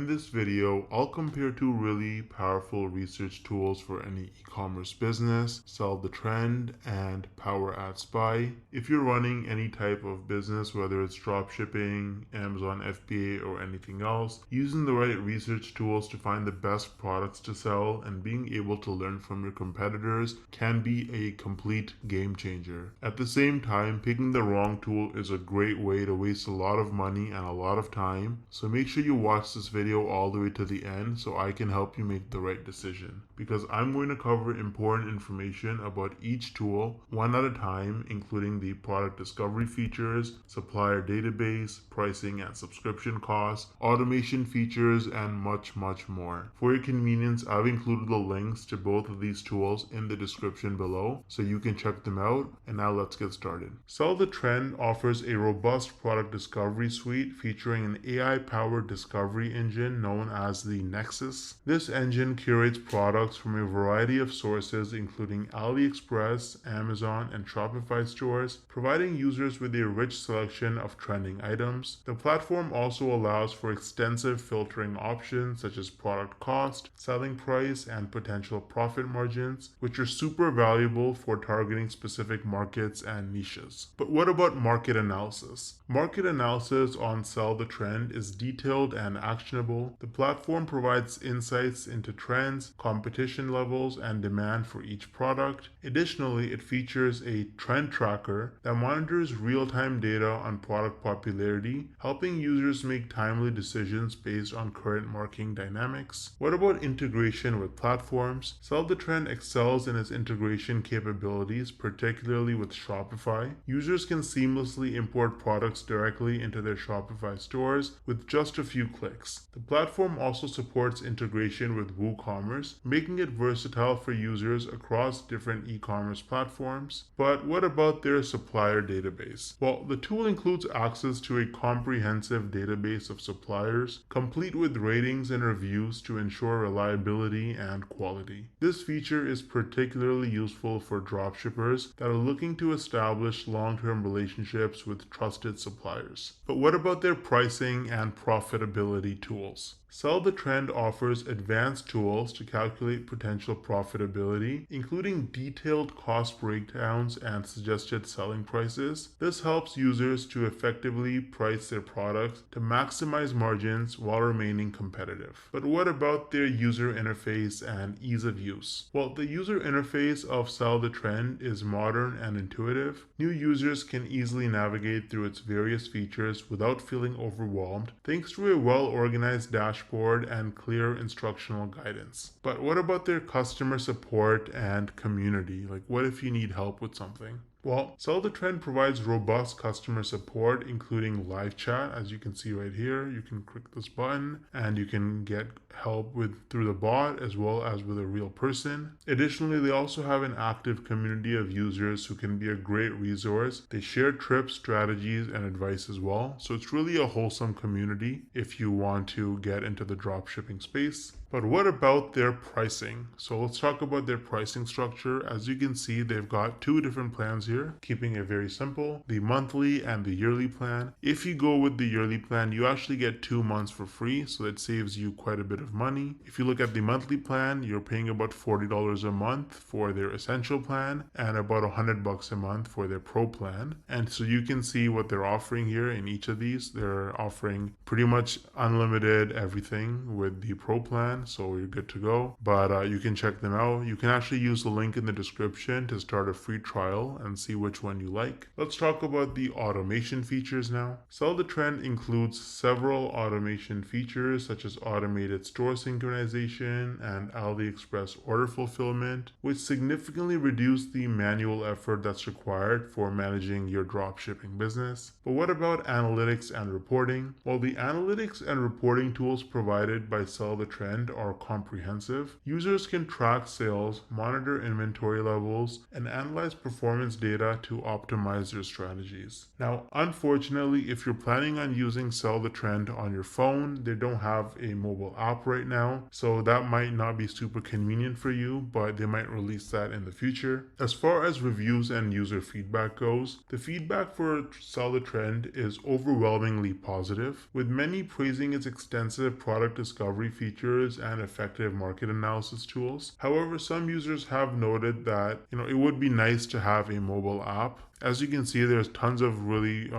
In this video, I'll compare two really powerful research tools for any e-commerce business, Sell the Trend and PowerAdSpy. If you're running any type of business, whether it's dropshipping, Amazon FBA, or anything else, using the right research tools to find the best products to sell and being able to learn from your competitors can be a complete game changer. At the same time, picking the wrong tool is a great way to waste a lot of money and a lot of time, so make sure you watch this video all the way to the end so I can help you make the right decision, because I'm going to cover important information about each tool one at a time, including the product discovery features, supplier database, pricing and subscription costs, automation features, and much more. For your convenience, I've included the links to both of these tools in the description below so you can check them out. And now let's get started. Sell the Trend offers a robust product discovery suite featuring an AI-powered discovery engine known as the Nexus. This engine curates products from a variety of sources including AliExpress, Amazon, and Shopify stores, providing users with a rich selection of trending items. The platform also allows for extensive filtering options such as product cost, selling price, and potential profit margins, which are super valuable for targeting specific markets and niches. But what about market analysis? Market analysis on Sell the Trend is detailed and actionable. The platform provides insights into trends, competition levels, and demand for each product. Additionally, it features a trend tracker that monitors real-time data on product popularity, helping users make timely decisions based on current marketing dynamics. What about integration with platforms? Sell the Trend excels in its integration capabilities, particularly with Shopify. Users can seamlessly import products directly into their Shopify stores with just a few clicks. The platform also supports integration with WooCommerce, making it versatile for users across different e-commerce platforms. But what about their supplier database? Well, the tool includes access to a comprehensive database of suppliers, complete with ratings and reviews to ensure reliability and quality. This feature is particularly useful for dropshippers that are looking to establish long-term relationships with trusted suppliers. But what about their pricing and profitability tools? Sell the Trend offers advanced tools to calculate potential profitability, including detailed cost breakdowns and suggested selling prices. This helps users to effectively price their products to maximize margins while remaining competitive. But what about their user interface and ease of use? Well, the user interface of Sell the Trend is modern and intuitive. New users can easily navigate through its various features without feeling overwhelmed, thanks to a well-organized dashboard and clear instructional guidance. But what about their customer support and community? Like, what if you need help with something? Well, Sell the Trend provides robust customer support, including live chat. As you can see right here, you can click this button and you can get help through the bot as well as with a real person. Additionally, they also have an active community of users who can be a great resource. They share tips, strategies, and advice as well. So it's really a wholesome community if you want to get into the dropshipping space. But what about their pricing? So let's talk about their pricing structure. As you can see, they've got two different plans here, keeping it very simple, the monthly and the yearly plan. If you go with the yearly plan, you actually get 2 months for free, so that saves you quite a bit of money. If you look at the monthly plan, you're paying about $40 a month for their essential plan and about $100 a month for their pro plan. And so you can see what they're offering here in each of these. They're offering pretty much unlimited everything with the pro plan, so you're good to go. But you can check them out. You can actually use the link in the description to start a free trial and see which one you like. Let's talk about the automation features now. Sell the Trend includes several automation features such as automated store synchronization and AliExpress order fulfillment, which significantly reduce the manual effort that's required for managing your dropshipping business. But what about analytics and reporting? Well, the analytics and reporting tools provided by Sell the Trend are comprehensive. Users can track sales, monitor inventory levels, and analyze performance data data to optimize their strategies. Now, unfortunately, if you're planning on using Sell the Trend on your phone, they don't have a mobile app right now, so that might not be super convenient for you, but they might release that in the future. As far as reviews and user feedback goes, the feedback for Sell the Trend is overwhelmingly positive, with many praising its extensive product discovery features and effective market analysis tools. However, some users have noted that it would be nice to have a mobile app. As you can see, there's tons of really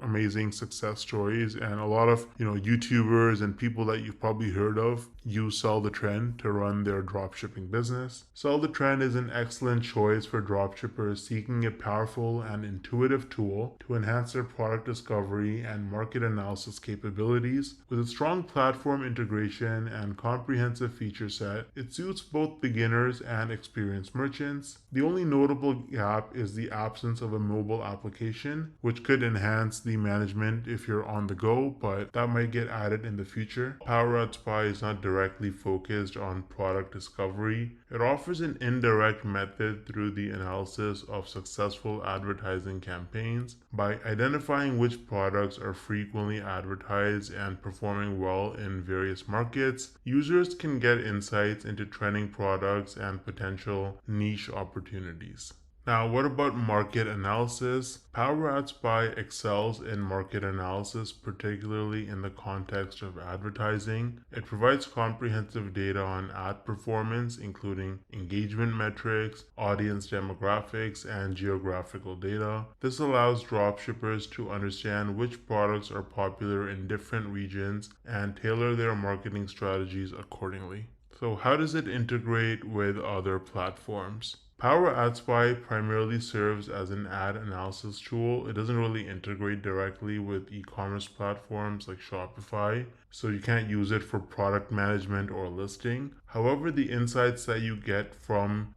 amazing success stories, and a lot of YouTubers and people that you've probably heard of use Sell the Trend to run their dropshipping business. Sell the Trend is an excellent choice for dropshippers seeking a powerful and intuitive tool to enhance their product discovery and market analysis capabilities. With a strong platform integration and comprehensive feature set, it suits both beginners and experienced merchants. The only notable gap is the absence of a mobile application, which could enhance the management if you're on the go, but that might get added in the future. PowerAdSpy is not directly focused on product discovery. It offers an indirect method through the analysis of successful advertising campaigns. By identifying which products are frequently advertised and performing well in various markets, users can get insights into trending products and potential niche opportunities. Now, what about market analysis? PowerAdSpy excels in market analysis, particularly in the context of advertising. It provides comprehensive data on ad performance, including engagement metrics, audience demographics, and geographical data. This allows dropshippers to understand which products are popular in different regions and tailor their marketing strategies accordingly. So, how does it integrate with other platforms? PowerAdSpy primarily serves as an ad analysis tool. It doesn't really integrate directly with e-commerce platforms like Shopify, so you can't use it for product management or listing. However, the insights that you get from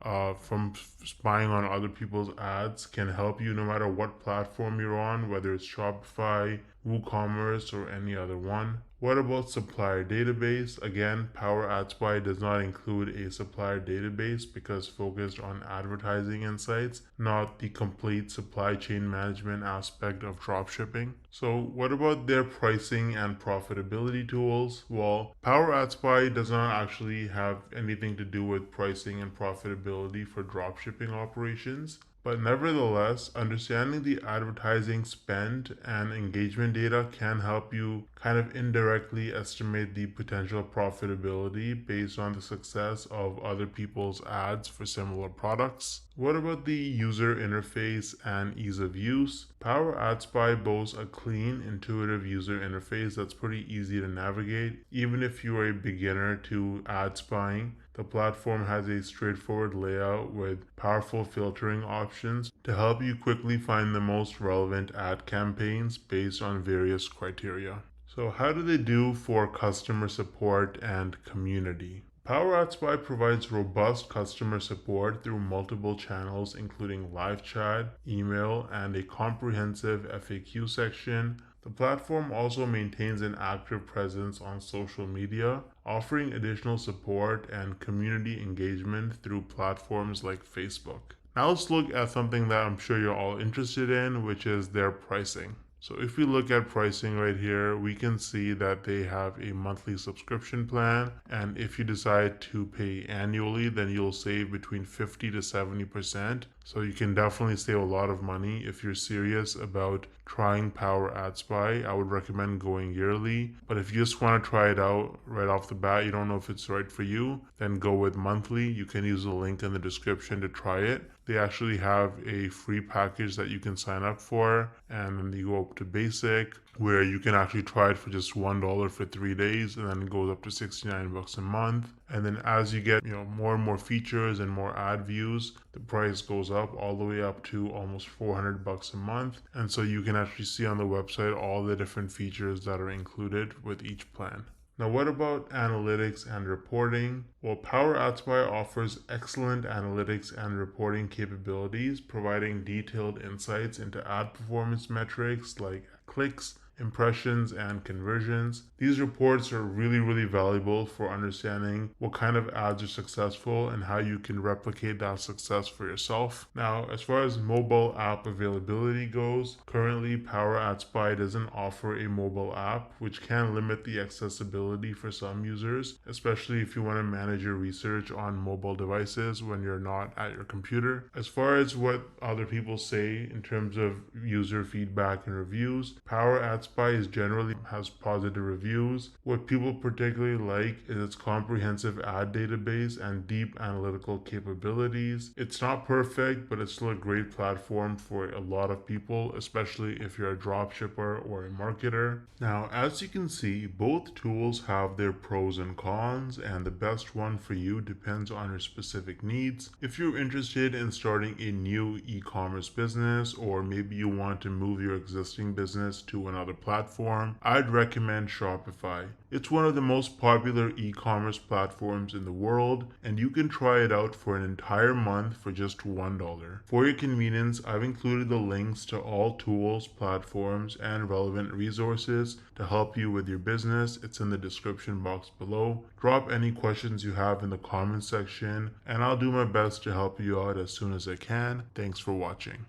spying on other people's ads can help you no matter what platform you're on, whether it's Shopify, WooCommerce, or any other one. What about supplier database? Again, PowerAdSpy does not include a supplier database because focused on advertising insights, not the complete supply chain management aspect of dropshipping. So what about their pricing and profitability tools? Well, PowerAdSpy does not actually have anything to do with pricing and profitability for dropshipping operations. But nevertheless, understanding the advertising spend and engagement data can help you kind of indirectly estimate the potential profitability based on the success of other people's ads for similar products. What about the user interface and ease of use? PowerAdSpy boasts a clean, intuitive user interface that's pretty easy to navigate. Even if you are a beginner to ad spying, the platform has a straightforward layout with powerful filtering options to help you quickly find the most relevant ad campaigns based on various criteria. So how do they do for customer support and community? PowerAdSpy provides robust customer support through multiple channels, including live chat, email, and a comprehensive FAQ section. The platform also maintains an active presence on social media, offering additional support and community engagement through platforms like Facebook. Now let's look at something that I'm sure you're all interested in, which is their pricing. So if we look at pricing right here, we can see that they have a monthly subscription plan. And if you decide to pay annually, then you'll save between 50 to 70%. So you can definitely save a lot of money. If you're serious about trying PowerAdSpy, I would recommend going yearly. But if you just want to try it out right off the bat, you don't know if it's right for you, then go with monthly. You can use the link in the description to try it. They actually have a free package that you can sign up for, and then you go up to basic, where you can actually try it for just $1 for 3 days, and then it goes up to $69 a month. And then as you get more and more features and more ad views, the price goes up all the way up to almost $400 a month. And so you can actually see on the website all the different features that are included with each plan. Now, what about analytics and reporting? Well, PowerAdSpy offers excellent analytics and reporting capabilities, providing detailed insights into ad performance metrics like clicks, impressions, and conversions. These reports are really valuable for understanding what kind of ads are successful and how you can replicate that success for yourself. Now, as far as mobile app availability goes, currently PowerAdSpy doesn't offer a mobile app, which can limit the accessibility for some users, especially if you want to manage your research on mobile devices when you're not at your computer. As far as what other people say in terms of user feedback and reviews, PowerAdSpy is generally has positive reviews. What people particularly like is its comprehensive ad database and deep analytical capabilities. It's not perfect, but it's still a great platform for a lot of people, especially if you're a dropshipper or a marketer. Now, as you can see, both tools have their pros and cons, and the best one for you depends on your specific needs. If you're interested in starting a new e-commerce business, or maybe you want to move your existing business to another platform, I'd recommend Shopify. It's one of the most popular e-commerce platforms in the world, and you can try it out for an entire month for just $1. For your convenience, I've included the links to all tools, platforms, and relevant resources to help you with your business. It's in the description box below. Drop any questions you have in the comment section, and I'll do my best to help you out as soon as I can. Thanks for watching.